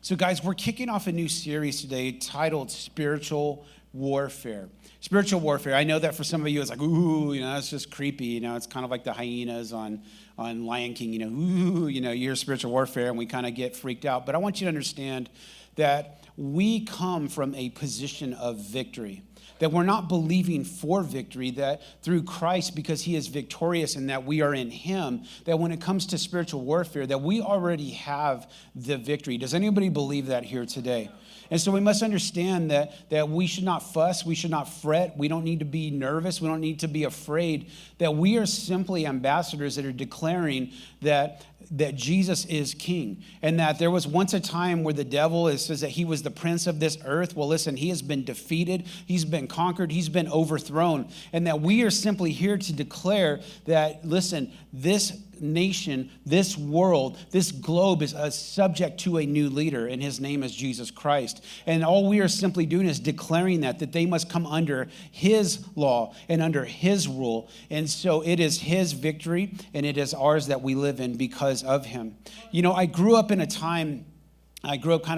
So guys, we're kicking off a new series today titled Spiritual Warfare. Spiritual warfare. I know that for some of you, it's like, ooh, it's just creepy. It's kind of like the hyenas on Lion King, ooh, you hear spiritual warfare and we kind of get freaked out. But I want you to understand that we come from a position of victory. That we're not believing for victory, that through Christ, because he is victorious and that we are in him, that when it comes to spiritual warfare, that we already have the victory. Does anybody believe that here today? And so we must understand that we should not fuss, we should not fret, we don't need to be nervous, we don't need to be afraid, that we are simply ambassadors that are declaring that Jesus is king, and that there was once a time where the devil says that he was the prince of this earth. Well, listen, he has been defeated, he's been conquered, he's been overthrown, and that we are simply here to declare that, listen, this nation, this world, this globe is subject to a new leader, and his name is Jesus Christ. And all we are simply doing is declaring that they must come under his law and under his rule. And so it is his victory, and it is ours that we live in because of him. I grew up kind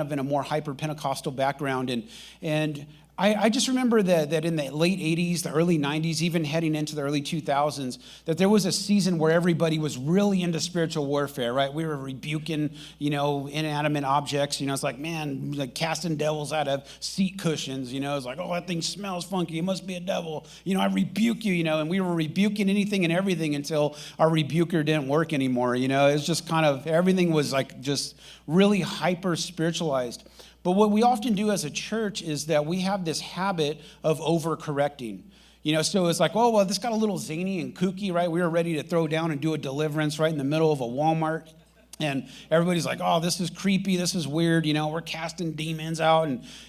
of in a more hyper-Pentecostal background, and I just remember that in the late 80s, the early 90s, even heading into the early 2000s, that there was a season where everybody was really into spiritual warfare, right? We were rebuking, inanimate objects. It's like, man, like casting devils out of seat cushions. It's like, oh, that thing smells funky. It must be a devil. I rebuke you, and we were rebuking anything and everything until our rebuker didn't work anymore. It was just kind of, everything was like just really hyper spiritualized. But what we often do as a church is that we have this habit of overcorrecting. So it's like, oh, well, this got a little zany and kooky, right? We were ready to throw down and do a deliverance right in the middle of a Walmart. And everybody's like, oh, this is creepy, this is weird, we're casting demons out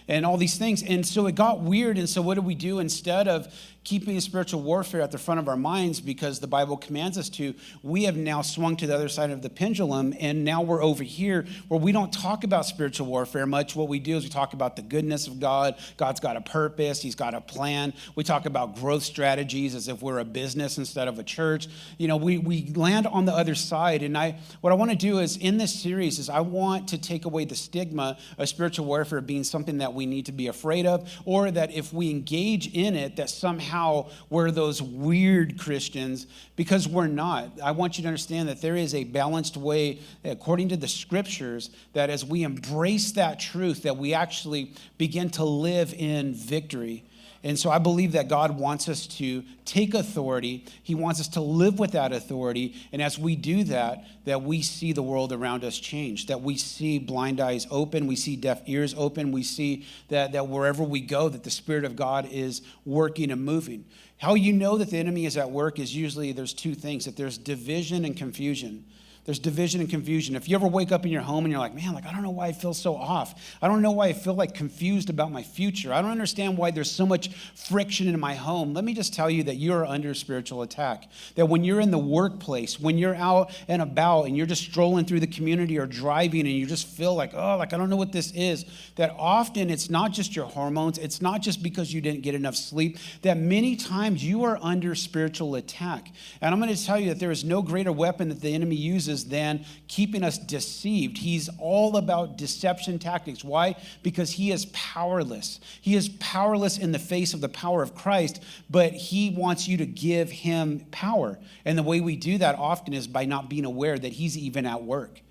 and all these things. And so it got weird, and so what do we do? Instead of keeping spiritual warfare at the front of our minds, because the Bible commands us to, we have now swung to the other side of the pendulum, and now we're over here where we don't talk about spiritual warfare much. What we do is we talk about the goodness of God. God's got a purpose, he's got a plan. We talk about growth strategies as if we're a business instead of a church. We land on the other side, and what I want to do is in this series is I want to take away the stigma of spiritual warfare being something that we need to be afraid of, or that if we engage in it, that somehow we're those weird Christians, because we're not. I want you to understand that there is a balanced way, according to the scriptures, that as we embrace that truth, that we actually begin to live in victory. And so I believe that God wants us to take authority. He wants us to live with that authority. And as we do that we see the world around us change, that we see blind eyes open, we see deaf ears open, we see that wherever we go, that the Spirit of God is working and moving. How you know that the enemy is at work is usually there's two things, that there's division and confusion. There's division and confusion. If you ever wake up in your home and you're like, man, I don't know why I feel so off. I don't know why I feel like confused about my future. I don't understand why there's so much friction in my home. Let me just tell you that you're under spiritual attack. That when you're in the workplace, when you're out and about and you're just strolling through the community or driving and you just feel like, I don't know what this is, that often it's not just your hormones. It's not just because you didn't get enough sleep. That many times you are under spiritual attack. And I'm going to tell you that there is no greater weapon that the enemy uses than keeping us deceived. He's all about deception tactics. Why? Because he is powerless. He is powerless in the face of the power of Christ, but he wants you to give him power. And the way we do that often is by not being aware that he's even at work.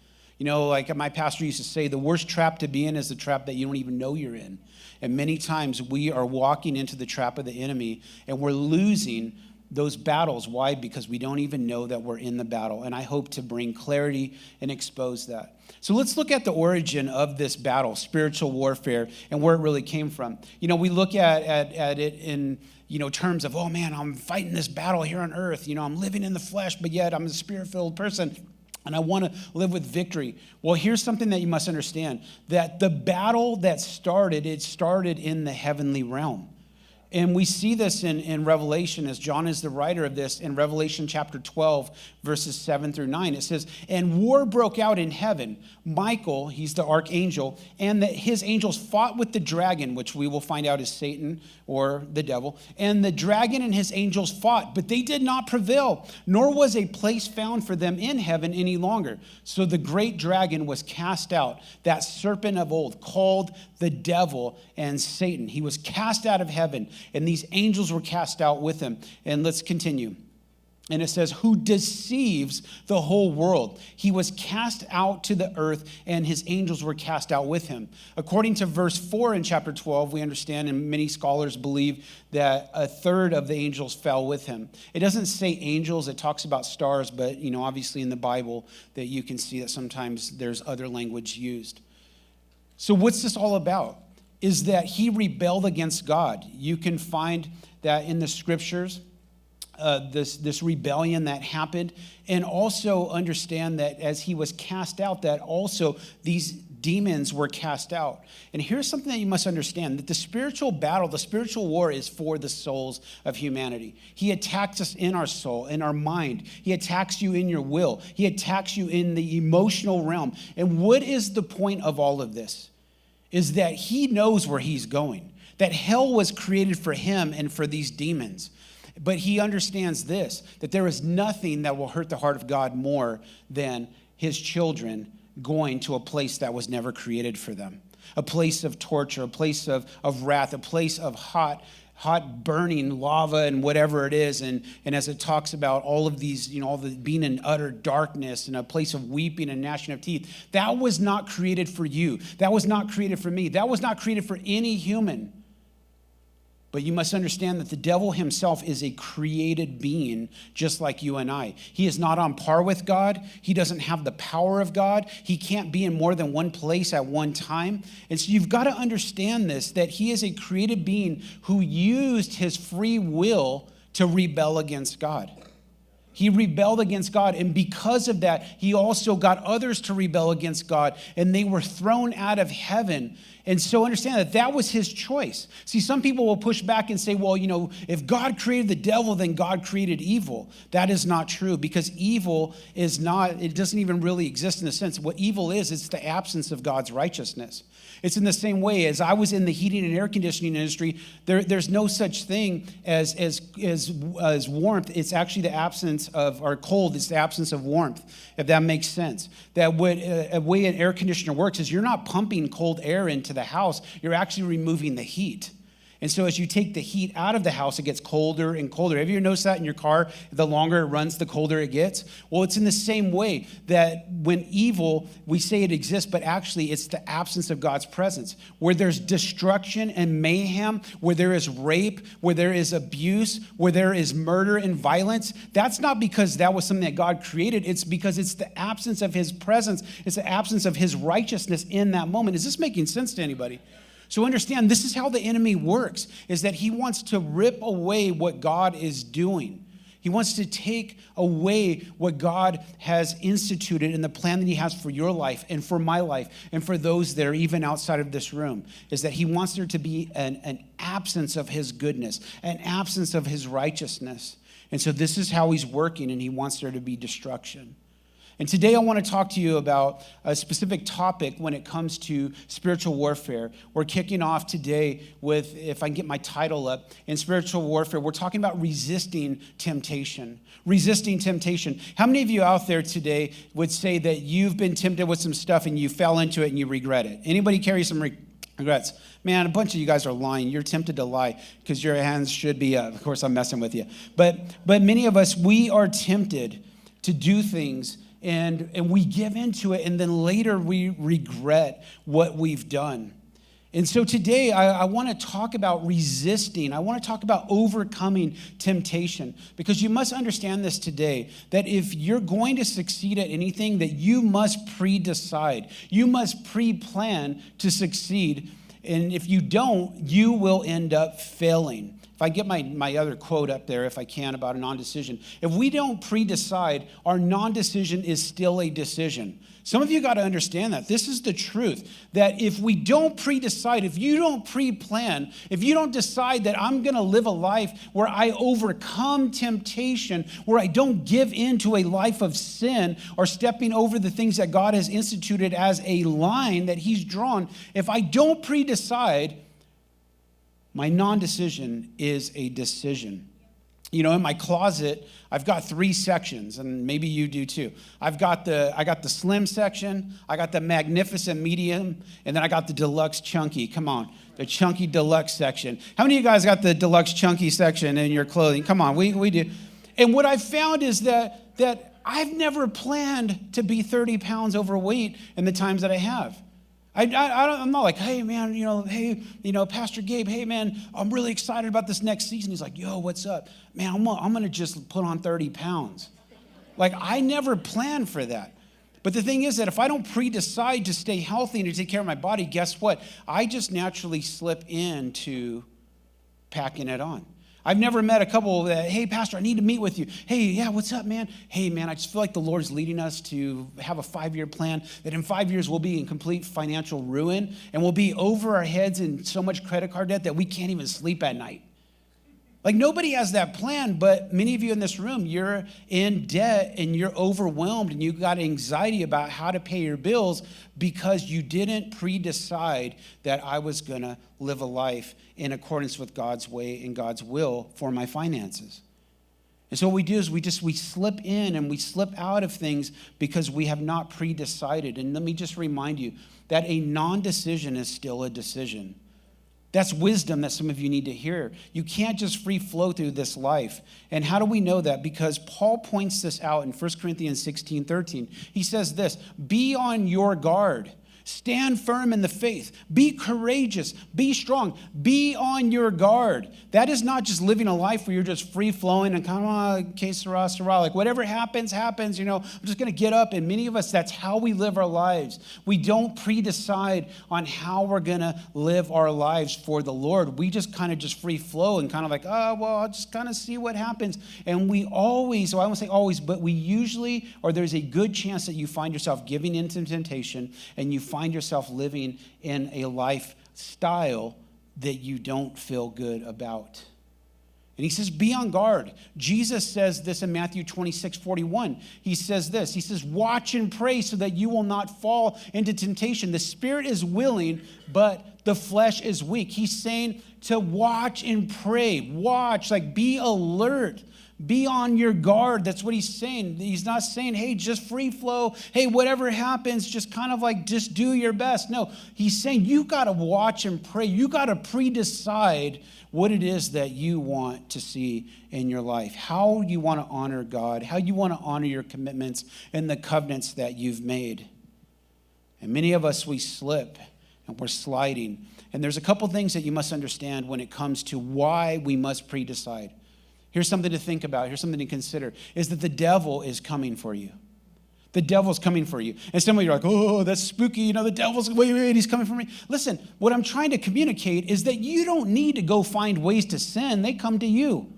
Like my pastor used to say, the worst trap to be in is the trap that you don't even know you're in. And many times we are walking into the trap of the enemy and we're losing those battles. Why? Because we don't even know that we're in the battle. And I hope to bring clarity and expose that. So let's look at the origin of this battle, spiritual warfare, and where it really came from. We look at it in terms of, oh man, I'm fighting this battle here on earth. I'm living in the flesh, but yet I'm a spirit-filled person. And I want to live with victory. Well, here's something that you must understand, that the battle that started in the heavenly realm. And we see this in Revelation, as John is the writer of this, in Revelation chapter 12, verses 7 through 9. It says, "And war broke out in heaven. Michael," he's the archangel, "and his angels fought with the dragon," which we will find out is Satan or the devil. "And the dragon and his angels fought, but they did not prevail, nor was a place found for them in heaven any longer. So the great dragon was cast out, that serpent of old, called the devil and Satan. He was cast out of heaven, and these angels were cast out with him." And let's continue. And it says, "Who deceives the whole world. He was cast out to the earth, and his angels were cast out with him." According to verse 4 in chapter 12, we understand, and many scholars believe, that a third of the angels fell with him. It doesn't say angels, it talks about stars, but obviously in the Bible that you can see that sometimes there's other language used. So what's this all about? Is that he rebelled against God. You can find that in the scriptures, this rebellion that happened, and also understand that as he was cast out, that also these demons were cast out. And here's something that you must understand, that the spiritual battle, the spiritual war is for the souls of humanity. He attacks us in our soul, in our mind. He attacks you in your will. He attacks you in the emotional realm. And what is the point of all of this? Is that he knows where he's going, that hell was created for him and for these demons. But he understands this, that there is nothing that will hurt the heart of God more than his children going to a place that was never created for them, a place of torture, a place of wrath, a place of hot burning lava and whatever it is. And as it talks about all of these, all the being in utter darkness and a place of weeping and gnashing of teeth, that was not created for you. That was not created for me. That was not created for any human. But you must understand that the devil himself is a created being just like you and I. He is not on par with God. He doesn't have the power of God. He can't be in more than one place at one time. And so you've got to understand this, that he is a created being who used his free will to rebel against God. He rebelled against God, and because of that, he also got others to rebel against God, and they were thrown out of heaven. And so understand that that was his choice. See, some people will push back and say, well, if God created the devil, then God created evil. That is not true, because evil is not, it doesn't even really exist in a sense. What evil is, it's the absence of God's righteousness. It's in the same way as I was in the heating and air conditioning industry. There's no such thing as warmth. It's actually the absence of, or cold. It's the absence of warmth, if that makes sense. That a way an air conditioner works is you're not pumping cold air into the house. You're actually removing the heat. And so as you take the heat out of the house, it gets colder and colder. Have you ever noticed that in your car? The longer it runs, the colder it gets. Well, it's in the same way that when evil, we say it exists, but actually it's the absence of God's presence. Where there's destruction and mayhem, where there is rape, where there is abuse, where there is murder and violence, that's not because that was something that God created. It's because it's the absence of his presence. It's the absence of his righteousness in that moment. Is this making sense to anybody? So understand, this is how the enemy works, is that he wants to rip away what God is doing. He wants to take away what God has instituted in the plan that he has for your life and for my life and for those that are even outside of this room, is that he wants there to be an absence of his goodness, an absence of his righteousness. And so this is how he's working, and he wants there to be destruction. And today I want to talk to you about a specific topic when it comes to spiritual warfare. We're kicking off today with, if I can get my title up, in spiritual warfare, we're talking about resisting temptation. Resisting temptation. How many of you out there today would say that you've been tempted with some stuff and you fell into it and you regret it? Anybody carry some regrets? Man, a bunch of you guys are lying. You're tempted to lie because your hands should be up. Of course, I'm messing with you. But many of us, we are tempted to do things and we give into it, and then later we regret what we've done. And so today I want to talk about resisting. I want to talk about overcoming temptation, because you must understand this today, that if you're going to succeed at anything, that you must pre-decide. You must pre-plan to succeed. And if you don't, you will end up failing. if I get my other quote up there, if I can, about a non-decision. If we don't pre-decide, our non-decision is still a decision. Some of you got to understand that. This is the truth, that if we don't pre-decide, if you don't pre-plan, if you don't decide that I'm going to live a life where I overcome temptation, where I don't give in to a life of sin or stepping over the things that God has instituted as a line that he's drawn, if I don't pre-decide, my non-decision is a decision. You know, in my closet, I've got 3 sections, and maybe you do too. I got the slim section, I got the magnificent medium, and then I got the deluxe chunky. Come on, the chunky deluxe section. How many of you guys got the deluxe chunky section in your clothing? Come on, we do. And what I've found is that I've never planned to be 30 pounds overweight in the times that I have. I'm not like, hey, man, Pastor Gabe, hey, man, I'm really excited about this next season. He's like, yo, what's up? Man, I'm going to just put on 30 pounds. Like, I never planned for that. But the thing is that if I don't pre-decide to stay healthy and to take care of my body, guess what? I just naturally slip into packing it on. I've never met a couple that, hey, Pastor, I need to meet with you. Hey, yeah, what's up, man? Hey, man, I just feel like the Lord's leading us to have a 5-year plan, that in 5 years we'll be in complete financial ruin and we'll be over our heads in so much credit card debt that we can't even sleep at night. Like, nobody has that plan, but many of you in this room, you're in debt and you're overwhelmed and you got anxiety about how to pay your bills because you didn't pre-decide that I was going to live a life in accordance with God's way and God's will for my finances. And so what we do is we slip in and we slip out of things because we have not pre-decided. And let me just remind you that a non-decision is still a decision. That's wisdom that some of you need to hear. You can't just free flow through this life. And how do we know that? Because Paul points this out in 1 Corinthians 16:13. He says this, be on your guard. Stand firm in the faith. Be courageous. Be strong. Be on your guard. That is not just living a life where you're just free flowing and kind of, que sera, sera. Like whatever happens, happens. I'm just going to get up. And many of us, that's how we live our lives. We don't pre-decide on how we're going to live our lives for the Lord. We just kind of just free flow and kind of like, I'll just kind of see what happens. And we always, so I won't say always, but we usually, or there's a good chance that you find yourself giving into temptation and you find yourself living in a lifestyle that you don't feel good about. And he says, be on guard. Jesus says this in Matthew 26:41. He says this. He says, watch and pray so that you will not fall into temptation. The spirit is willing, but the flesh is weak. He's saying to watch and pray. Watch, like be alert. Be on your guard. That's what he's saying. He's not saying, hey, just free flow. Hey, whatever happens, just kind of like just do your best. No, he's saying you got to watch and pray. You got to pre-decide what it is that you want to see in your life, how you want to honor God, how you want to honor your commitments and the covenants that you've made. And many of us, we slip and we're sliding. And there's a couple things that you must understand when it comes to why we must pre-decide. Here's something to think about. Here's something to consider, is that the devil is coming for you. The devil's coming for you. And some of you are like, oh, that's spooky. The devil's, wait, he's coming for me. Listen, what I'm trying to communicate is that you don't need to go find ways to sin. They come to you.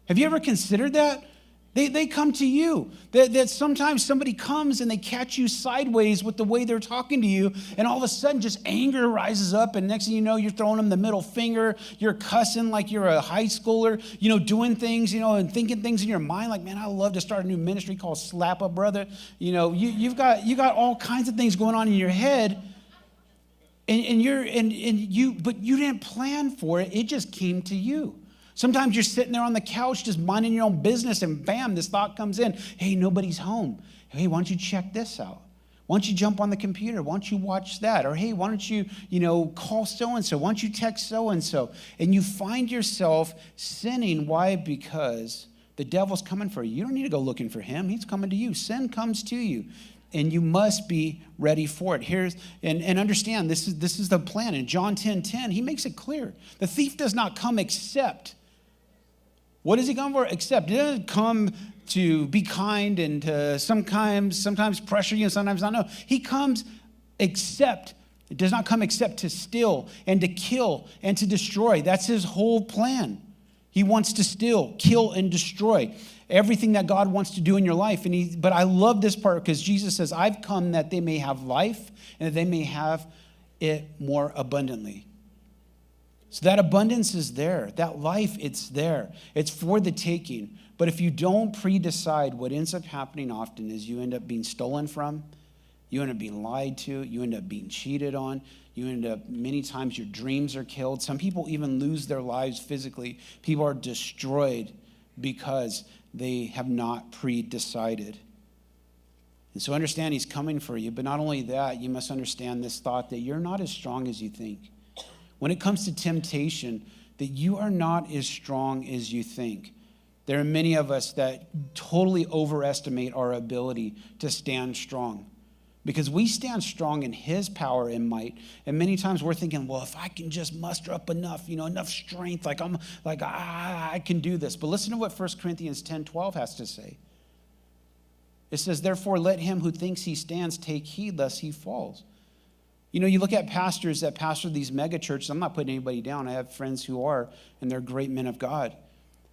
Have you ever considered that? They come to you. That sometimes somebody comes and they catch you sideways with the way they're talking to you, and all of a sudden just anger rises up, and next thing you know, you're throwing them the middle finger, you're cussing like you're a high schooler, doing things, and thinking things in your mind like, man, I love to start a new ministry called Slap a Brother. You've got all kinds of things going on in your head, but you didn't plan for it. It just came to you. Sometimes you're sitting there on the couch just minding your own business and bam, this thought comes in. Hey, nobody's home. Hey, why don't you check this out? Why don't you jump on the computer? Why don't you watch that? Or hey, why don't you, call so-and-so? Why don't you text so-and-so? And you find yourself sinning. Why? Because the devil's coming for you. You don't need to go looking for him. He's coming to you. Sin comes to you. And you must be ready for it. And understand, this is the plan. In John 10:10, he makes it clear. The thief does not come except. What does he come for? Except. He doesn't come to be kind and to sometimes pressure you and sometimes not. No. He comes except. It does not come except to steal and to kill and to destroy. That's his whole plan. He wants to steal, kill, and destroy everything that God wants to do in your life. But I love this part because Jesus says, I've come that they may have life and that they may have it more abundantly. So that abundance is there. That life, it's there. It's for the taking. But if you don't pre-decide, what ends up happening often is you end up being stolen from, you end up being lied to, you end up being cheated on, you end up, many times your dreams are killed. Some people even lose their lives physically. People are destroyed because they have not pre-decided. And so understand he's coming for you. But not only that, you must understand this thought that you're not as strong as you think. When it comes to temptation, that you are not as strong as you think. There are many of us that totally overestimate our ability to stand strong. Because we stand strong in his power and might. And many times we're thinking, well, if I can just muster up enough, enough strength, I can do this. But listen to what 1 Corinthians 10:12 has to say. It says, therefore, let him who thinks he stands take heed lest he falls. You look at pastors that pastor these mega churches. I'm not putting anybody down. I have friends who are, and they're great men of God.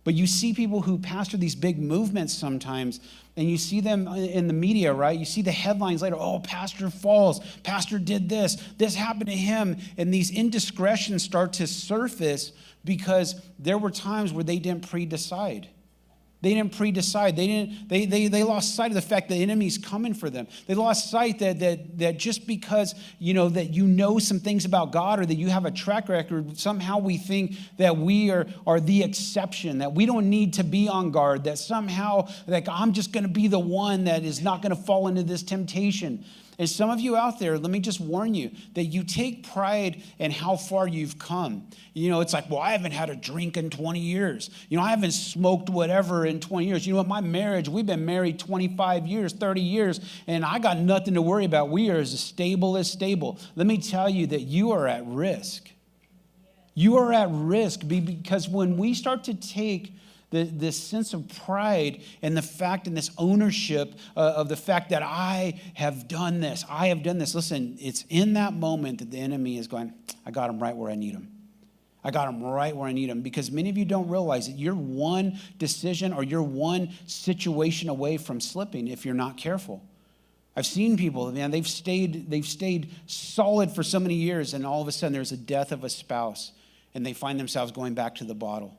But you see people who pastor these big movements sometimes, and you see them in the media, right? You see the headlines later, oh, pastor falls, pastor did this happened to him, and these indiscretions start to surface because there were times where they didn't pre-decide. They didn't pre-decide. They lost sight of the fact that the enemy's coming for them. They lost sight that just because, that some things about God or that you have a track record, somehow we think that we are the exception, that we don't need to be on guard, that somehow I'm just going to be the one that is not going to fall into this temptation. And some of you out there, let me just warn you that you take pride in how far you've come. It's like, well, I haven't had a drink in 20 years. I haven't smoked whatever in 20 years. You know what? My marriage, we've been married 25 years, 30 years, and I got nothing to worry about. We are as stable as stable. Let me tell you that you are at risk. You are at risk because when we start to take this sense of pride and the fact and this ownership of the fact that I have done this. Listen, it's in that moment that the enemy is going, I got him right where I need him. I got him right where I need him. Because many of you don't realize that you're one decision or you're one situation away from slipping if you're not careful. I've seen people, man, they've stayed solid for so many years, and all of a sudden there's a death of a spouse, and they find themselves going back to the bottle.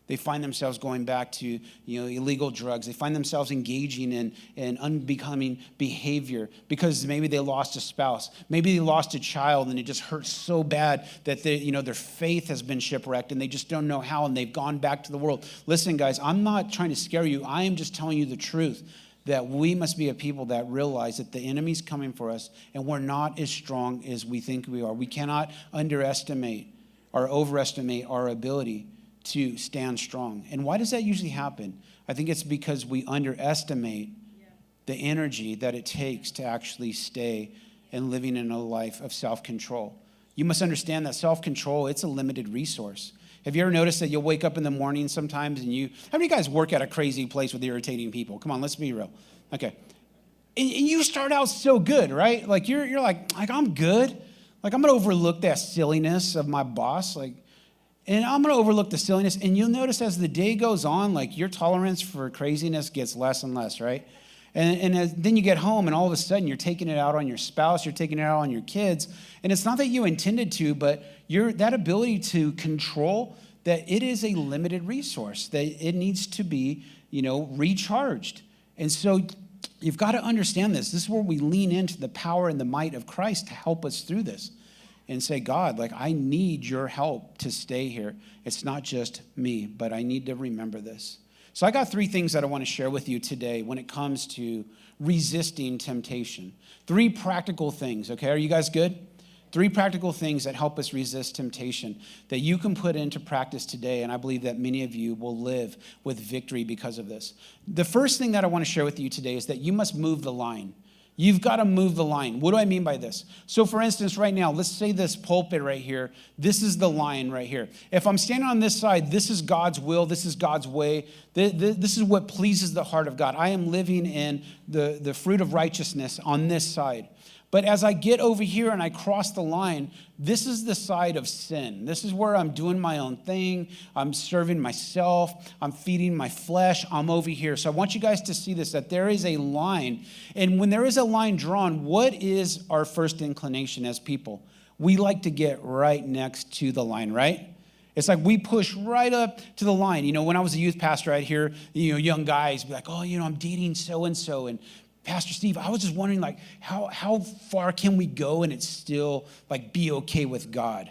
They find themselves going back to illegal drugs. They find themselves engaging in unbecoming behavior because maybe they lost a spouse. Maybe they lost a child and it just hurts so bad that their faith has been shipwrecked and they just don't know how and they've gone back to the world. Listen, guys, I'm not trying to scare you. I am just telling you the truth that we must be a people that realize that the enemy's coming for us and we're not as strong as we think we are. We cannot underestimate or overestimate our ability to stand strong. And why does that usually happen? I think it's because we underestimate the energy that it takes to actually stay and living in a life of self-control. You must understand that self-control, it's a limited resource. Have you ever noticed that you'll wake up in the morning sometimes and how many of you guys work at a crazy place with irritating people? Come on, let's be real. Okay. And you start out so good, right? Like you're like I'm good. Like I'm going to overlook that silliness of my boss. And I'm going to overlook the silliness. And you'll notice as the day goes on, your tolerance for craziness gets less and less, right? Then you get home and all of a sudden you're taking it out on your spouse, you're taking it out on your kids. And it's not that you intended to, but that ability to control, that it is a limited resource, that it needs to be, recharged. And so you've got to understand this. This is where we lean into the power and the might of Christ to help us through this. And say, God, I need your help to stay here. It's not just me, but I need to remember this. So I got 3 things that I want to share with you today when it comes to resisting temptation. 3 practical things, okay? Are you guys good? 3 practical things that help us resist temptation that you can put into practice today, and I believe that many of you will live with victory because of this. The first thing that I want to share with you today is that you must move the line. You've got to move the line. What do I mean by this? So for instance, right now, let's say this pulpit right here, this is the line right here. If I'm standing on this side, this is God's will, this is God's way, this is what pleases the heart of God. I am living in the fruit of righteousness on this side. But as I get over here and I cross the line, this is the side of sin. This is where I'm doing my own thing. I'm serving myself. I'm feeding my flesh. I'm over here. So I want you guys to see this, that there is a line. And when there is a line drawn, what is our first inclination as people? We like to get right next to the line, right? It's like we push right up to the line. When I was a youth pastor, I'd hear, young guys be like, oh, I'm dating so-and-so. And Pastor Steve, I was just wondering, like, how far can we go and it's still, like, be okay with God?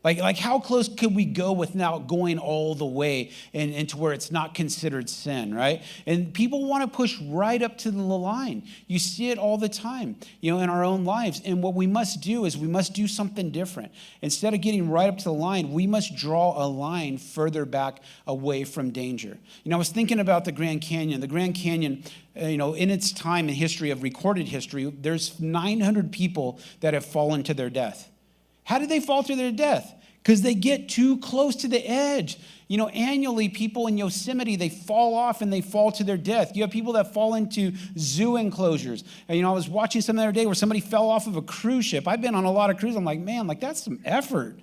Like how close could we go without going all the way and to where it's not considered sin, right? And people want to push right up to the line. You see it all the time, in our own lives. And what we must do is we must do something different. Instead of getting right up to the line, we must draw a line further back away from danger. I was thinking about the Grand Canyon. The Grand Canyon, in its time in history of recorded history, there's 900 people that have fallen to their death. How did they fall to their death? Because they get too close to the edge. Annually, people in Yosemite, they fall off and they fall to their death. You have people that fall into zoo enclosures. And, I was watching something the other day where somebody fell off of a cruise ship. I've been on a lot of cruises. I'm like, man, that's some effort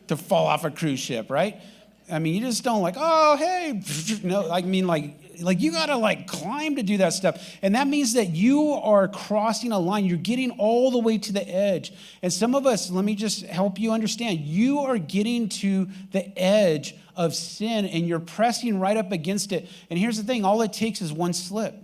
to fall off a cruise ship, right? You just don't oh, hey. No, you got to climb to do that stuff. And that means that you are crossing a line. You're getting all the way to the edge. And some of us, let me just help you understand, you are getting to the edge of sin and you're pressing right up against it. And here's the thing, all it takes is one slip.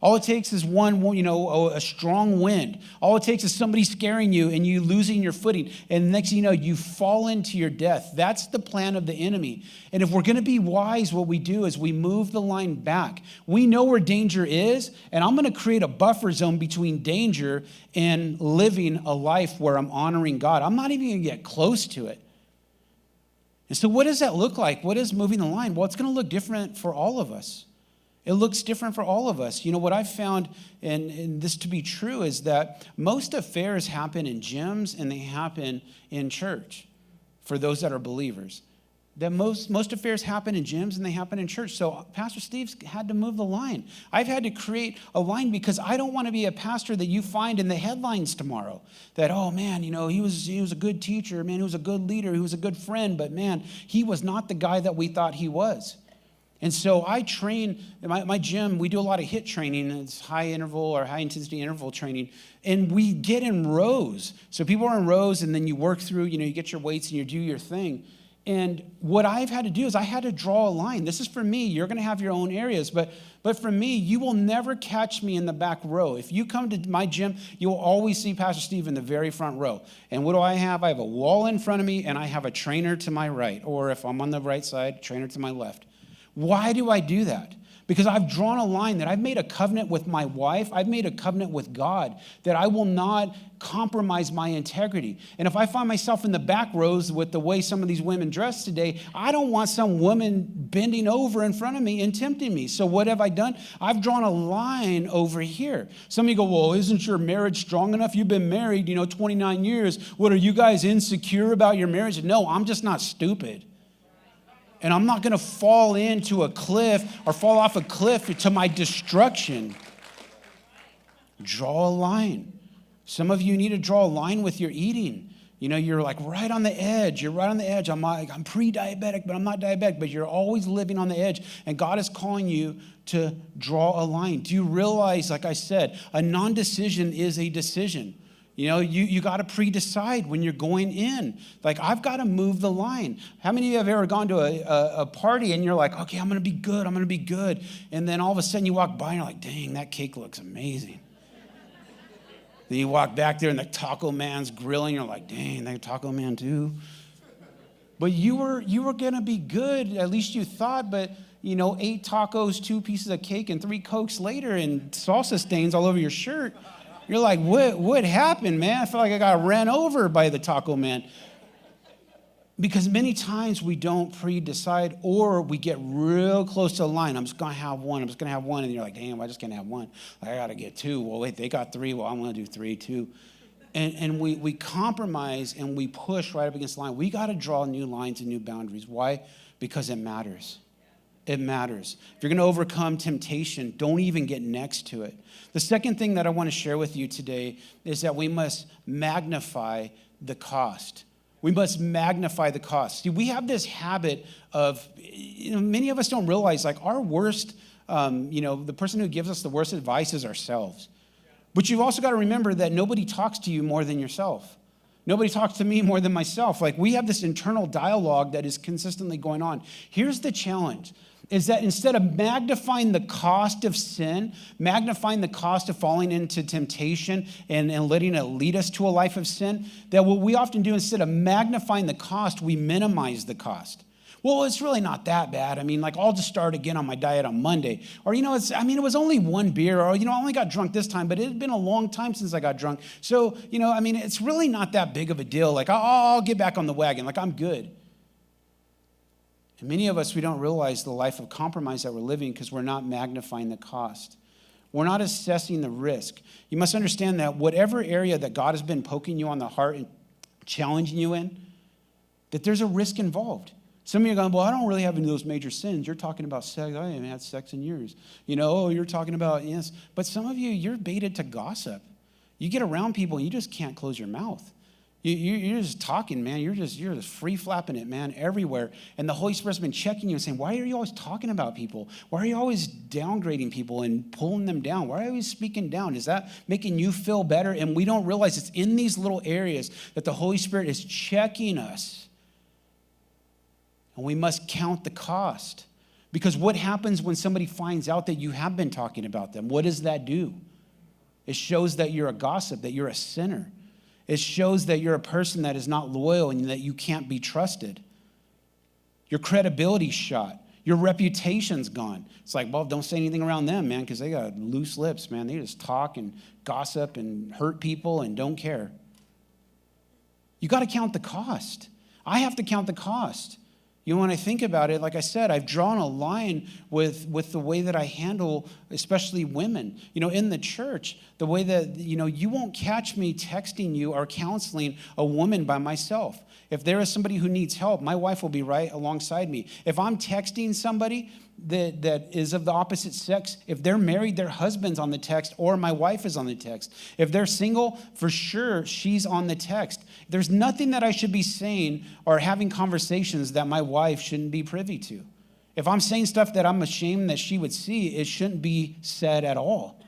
All it takes is a strong wind. All it takes is somebody scaring you and you losing your footing. And next thing you know, you fall into your death. That's the plan of the enemy. And if we're going to be wise, what we do is we move the line back. We know where danger is, and I'm going to create a buffer zone between danger and living a life where I'm honoring God. I'm not even going to get close to it. And so what does that look like? What is moving the line? Well, it's going to look different for all of us. It looks different for all of us. What I've found, and this to be true, is that most affairs happen in gyms and they happen in church for those that are believers. That most affairs happen in gyms and they happen in church. So Pastor Steve's had to move the line. I've had to create a line because I don't want to be a pastor that you find in the headlines tomorrow. That, oh man, he was a good teacher, man, he was a good leader, he was a good friend, but man, he was not the guy that we thought he was. And so I train, my gym, we do a lot of HIIT training. It's high interval or high intensity interval training. And we get in rows. So people are in rows and then you work through, you get your weights and you do your thing. And what I've had to do is I had to draw a line. This is for me. You're going to have your own areas. But for me, you will never catch me in the back row. If you come to my gym, you'll always see Pastor Steve in the very front row. And what do I have? I have a wall in front of me and I have a trainer to my right. Or if I'm on the right side, trainer to my left. Why do I do that? Because I've drawn a line that I've made a covenant with my wife. I've made a covenant with God that I will not compromise my integrity. And if I find myself in the back rows with the way some of these women dress today, I don't want some woman bending over in front of me and tempting me. So what have I done? I've drawn a line over here. Some of you go, well, isn't your marriage strong enough? You've been married, 29 years. What, are you guys insecure about your marriage? No, I'm just not stupid. And I'm not going to fall into a cliff or fall off a cliff to my destruction. Draw a line. Some of you need to draw a line with your eating. You're right on the edge. You're right on the edge. I'm pre-diabetic, but I'm not diabetic. But you're always living on the edge. And God is calling you to draw a line. Do you realize, like I said, a non-decision is a decision? You got to pre-decide when you're going in. I've got to move the line. How many of you have ever gone to a party and you're like, okay, I'm going to be good. I'm going to be good. And then all of a sudden you walk by and you're like, dang, that cake looks amazing. Then you walk back there and the taco man's grilling. You're like, dang, that taco man too. But you were going to be good. At least you thought, but 8 tacos, 2 pieces of cake, and 3 Cokes later and salsa stains all over your shirt. You're like, what happened, man? I feel like I got ran over by the taco man. Because many times we don't pre-decide or we get real close to the line. I'm just going to have one. And you're like, damn, I just can't have one. I got to get 2. Well, wait, they got 3. Well, I'm going to do 3 too. And we compromise and we push right up against the line. We got to draw new lines and new boundaries. Why? Because it matters. it matters. If you're going to overcome temptation, don't even get next to it. The second thing that I want to share with you today is that we must magnify the cost. We must magnify the cost. See, we have this habit of, many of us don't realize, like, our worst, the person who gives us the worst advice is ourselves. But you've also got to remember that nobody talks to you more than yourself. Nobody talks to me more than myself. Like, we have this internal dialogue that is consistently going on. Here's the challenge, is that instead of magnifying the cost of sin, magnifying the cost of falling into temptation and letting it lead us to a life of sin, that what we often do, instead of magnifying the cost, we minimize the cost. Well, it's really not that bad. I mean, like, I'll just start again on my diet on Monday. Or, it was only one beer. Or, I only got drunk this time, but it had been a long time since I got drunk. So, it's really not that big of a deal. Like, I'll get back on the wagon. Like, I'm good. And many of us, we don't realize the life of compromise that we're living because we're not magnifying the cost. We're not assessing the risk. You must understand that whatever area that God has been poking you on the heart and challenging you in, that there's a risk involved. Some of you are going, well, I don't really have any of those major sins. You're talking about sex. I haven't had sex in years. You're talking about, yes. But some of you, you're baited to gossip. You get around people and you just can't close your mouth. You're just talking, man. You're just free flapping it, man, everywhere. And the Holy Spirit's been checking you and saying, why are you always talking about people? Why are you always downgrading people and pulling them down? Why are you always speaking down? Is that making you feel better? And we don't realize it's in these little areas that the Holy Spirit is checking us. And we must count the cost. Because what happens when somebody finds out that you have been talking about them? What does that do? It shows that you're a gossip, that you're a sinner. It shows that you're a person that is not loyal and that you can't be trusted. Your credibility's shot. Your reputation's gone. It's like, well, don't say anything around them, man, because they got loose lips, man. They just talk and gossip and hurt people and don't care. You got to count the cost. I have to count the cost. When I think about it, like I said, I've drawn a line with the way that I handle, especially women. In the church, the way that, you won't catch me texting you or counseling a woman by myself. If there is somebody who needs help, my wife will be right alongside me. If I'm texting somebody that is of the opposite sex, if they're married, their husband's on the text or my wife is on the text. If they're single, for sure, she's on the text. There's nothing that I should be saying or having conversations that my wife shouldn't be privy to. If I'm saying stuff that I'm ashamed that she would see, it shouldn't be said at all.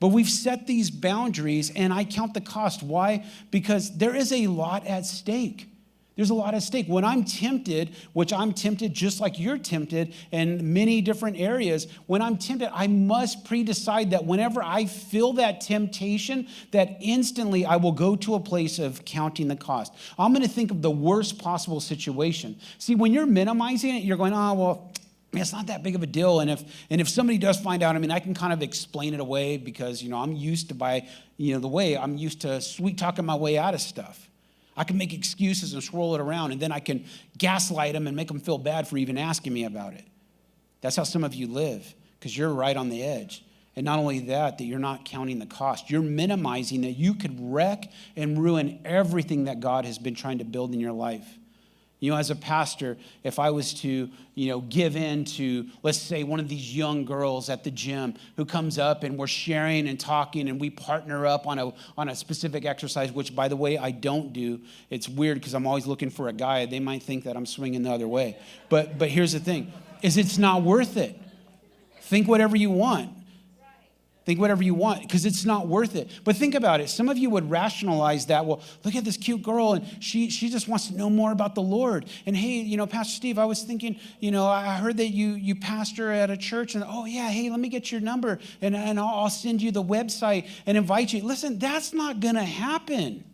But we've set these boundaries, and I count the cost. Why? Because there is a lot at stake. There's a lot at stake. When I'm tempted, which I'm tempted just like you're tempted in many different areas, when I'm tempted, I must pre-decide that whenever I feel that temptation, that instantly I will go to a place of counting the cost. I'm going to think of the worst possible situation. See, when you're minimizing it, you're going, it's not that big of a deal. And if somebody does find out, I can kind of explain it away because, I'm used to sweet talking my way out of stuff. I can make excuses and swirl it around, and then I can gaslight them and make them feel bad for even asking me about it. That's how some of you live, because you're right on the edge. And not only that you're not counting the cost. You're minimizing that you could wreck and ruin everything that God has been trying to build in your life. As a pastor, if I was to, give in to, let's say, one of these young girls at the gym who comes up and we're sharing and talking and we partner up on a specific exercise, which, by the way, I don't do. It's weird because I'm always looking for a guy. They might think that I'm swinging the other way. But here's the thing, is it's not worth it. Think whatever you want. Think whatever you want, because it's not worth it. But think about it. Some of you would rationalize that. Well, look at this cute girl, and she just wants to know more about the Lord. And hey, Pastor Steve, I was thinking, I heard that you pastor at a church, and hey, let me get your number, and I'll send you the website and invite you. Listen, that's not going to happen.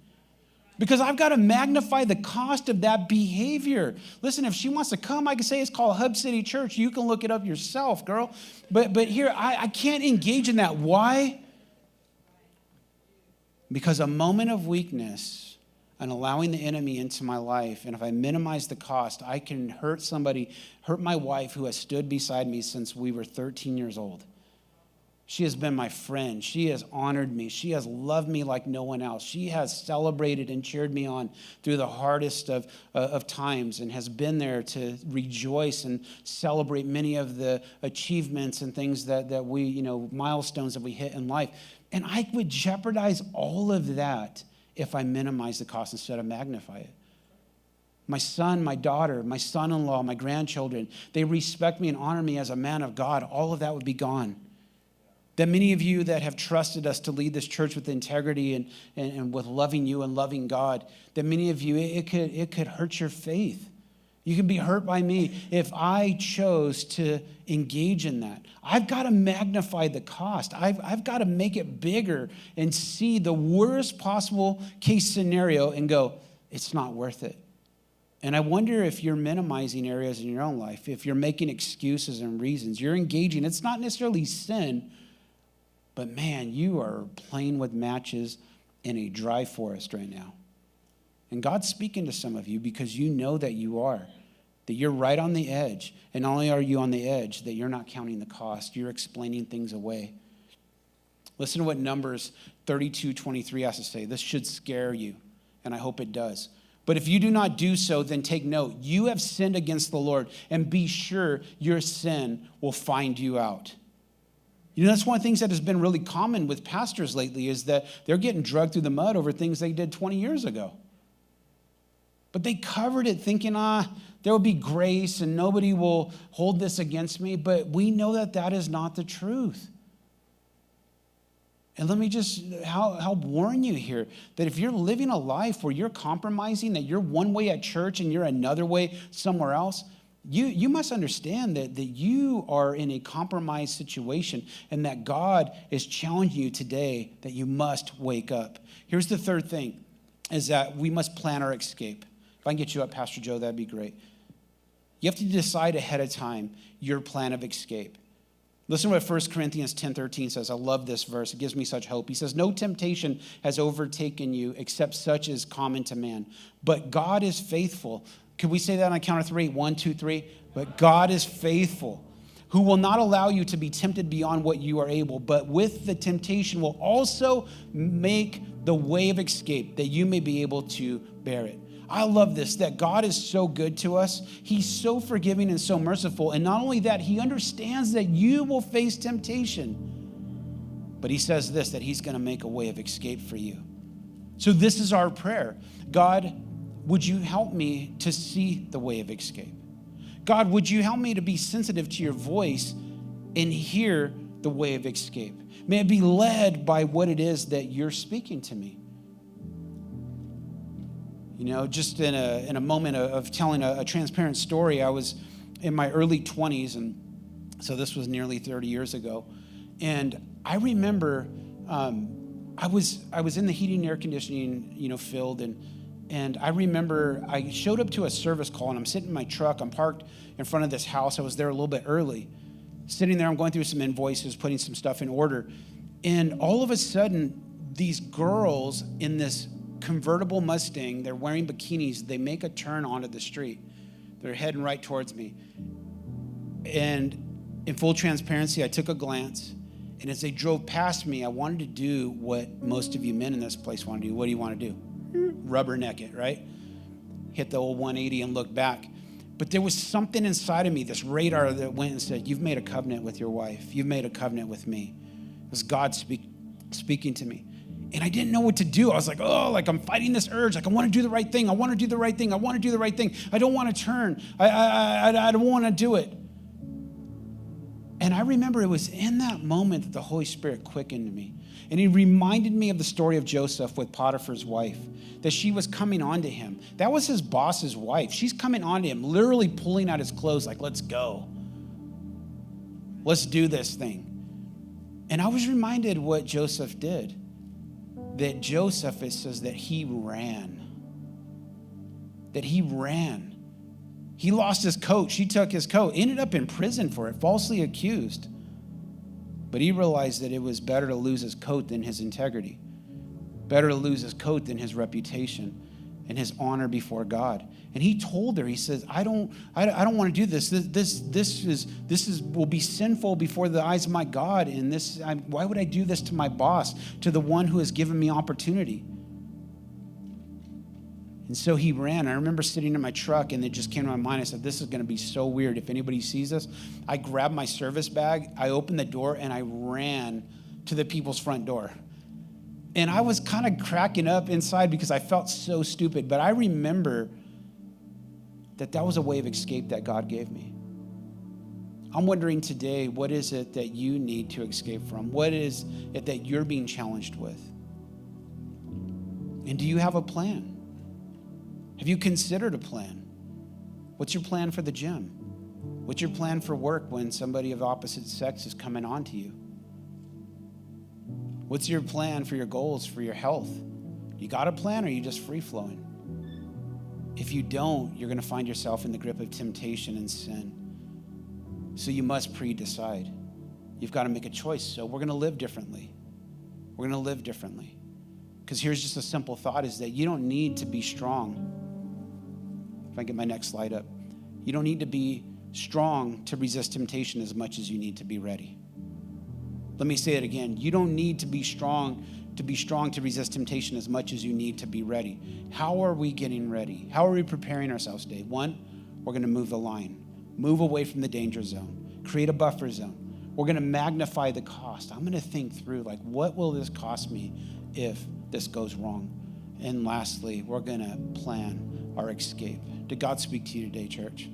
Because I've got to magnify the cost of that behavior. Listen, if she wants to come, I can say it's called Hub City Church. You can look it up yourself, girl. But here, I can't engage in that. Why? Because a moment of weakness and allowing the enemy into my life, and if I minimize the cost, I can hurt somebody, hurt my wife who has stood beside me since we were 13 years old. She has been my friend. She has honored me. She has loved me like no one else. She has celebrated and cheered me on through the hardest of times and has been there to rejoice and celebrate many of the achievements and things that we, milestones that we hit in life. And I would jeopardize all of that if I minimize the cost instead of magnify it. My son, my daughter, my son-in-law, my grandchildren, they respect me and honor me as a man of God. All of that would be gone. That many of you that have trusted us to lead this church with integrity and with loving you and loving God, that many of you, it could hurt your faith. You can be hurt by me if I chose to engage in that. I've got to magnify the cost. I've got to make it bigger and see the worst possible case scenario and go, it's not worth it. And I wonder if you're minimizing areas in your own life, if you're making excuses and reasons. You're engaging. It's not necessarily sin, but man, you are playing with matches in a dry forest right now. And God's speaking to some of you because you know that you are, that you're right on the edge. And not only are you on the edge, that you're not counting the cost. You're explaining things away. Listen to what Numbers 32:23 has to say. This should scare you, and I hope it does. But if you do not do so, then take note. You have sinned against the Lord, and be sure your sin will find you out. That's one of the things that has been really common with pastors lately is that they're getting dragged through the mud over things they did 20 years ago. But they covered it thinking, there will be grace and nobody will hold this against me. But we know that that is not the truth. And let me just help warn you here that if you're living a life where you're compromising, that you're one way at church and you're another way somewhere else, you must understand that you are in a compromised situation and that God is challenging you today that you must wake up. Here's the third thing, is that we must plan our escape. If I can get you up, Pastor Joe, that'd be great. You have to decide ahead of time your plan of escape. Listen to what 1 Corinthians 10:13 says. I love this verse. It gives me such hope. He says, no temptation has overtaken you except such is common to man. But God is faithful. Could we say that on a count of three? 1, 2, 3. But God is faithful, who will not allow you to be tempted beyond what you are able, but with the temptation will also make the way of escape that you may be able to bear it. I love this, that God is so good to us. He's so forgiving and so merciful. And not only that, he understands that you will face temptation. But he says this, that he's going to make a way of escape for you. So this is our prayer. God, would you help me to see the way of escape? God, would you help me to be sensitive to your voice and hear the way of escape? May I be led by what it is that you're speaking to me. Just in a moment of telling a transparent story, I was in my early 20s, and so this was nearly 30 years ago. And I remember I was in the heating and air conditioning, field, and I remember I showed up to a service call, and I'm sitting in my truck. I'm parked in front of this house. I was there a little bit early. Sitting there, I'm going through some invoices, putting some stuff in order. And all of a sudden, these girls in this convertible Mustang, they're wearing bikinis. They make a turn onto the street. They're heading right towards me. And in full transparency, I took a glance. And as they drove past me, I wanted to do what most of you men in this place want to do. What do you want to do? Rubberneck it, right? Hit the old 180 and look back. But there was something inside of me, this radar that went and said, you've made a covenant with your wife. You've made a covenant with me. It was God speaking to me. And I didn't know what to do. I was like, I'm fighting this urge. I want to do the right thing. I want to do the right thing. I want to do the right thing. I don't want to turn. I don't want to do it. And I remember it was in that moment that the Holy Spirit quickened me. And he reminded me of the story of Joseph with Potiphar's wife, that she was coming on to him. That was his boss's wife. She's coming on to him, literally pulling out his clothes like, let's go. Let's do this thing. And I was reminded what Joseph did. That Joseph, it says that he ran. That he ran. He lost his coat. She took his coat. Ended up in prison for it, falsely accused. But he realized that it was better to lose his coat than his integrity. Better to lose his coat than his reputation. and his honor before God. And he told her, he says, I don't want to do this. This will be sinful before the eyes of my God. And why would I do this to my boss, to the one who has given me opportunity? And so he ran. I remember sitting in my truck, and it just came to my mind. I said, this is going to be so weird if anybody sees this. I grabbed my service bag, I opened the door, and I ran to the people's front door. And I was kind of cracking up inside because I felt so stupid. But I remember that was a way of escape that God gave me. I'm wondering today, what is it that you need to escape from? What is it that you're being challenged with? And do you have a plan? Have you considered a plan? What's your plan for the gym? What's your plan for work when somebody of opposite sex is coming on to you? What's your plan for your goals, for your health? You got a plan, or are you just free-flowing? If you don't, you're going to find yourself in the grip of temptation and sin. So you must pre-decide. You've got to make a choice. So we're going to live differently. We're going to live differently. Because here's just a simple thought, is that you don't need to be strong. If I get my next slide up. You don't need to be strong to resist temptation as much as you need to be ready. Let me say it again. You don't need to be strong to resist temptation as much as you need to be ready. How are we getting ready? How are we preparing ourselves today? One, we're going to move the line. Move away from the danger zone. Create a buffer zone. We're going to magnify the cost. I'm going to think through, what will this cost me if this goes wrong? And lastly, we're going to plan our escape. Did God speak to you today, church?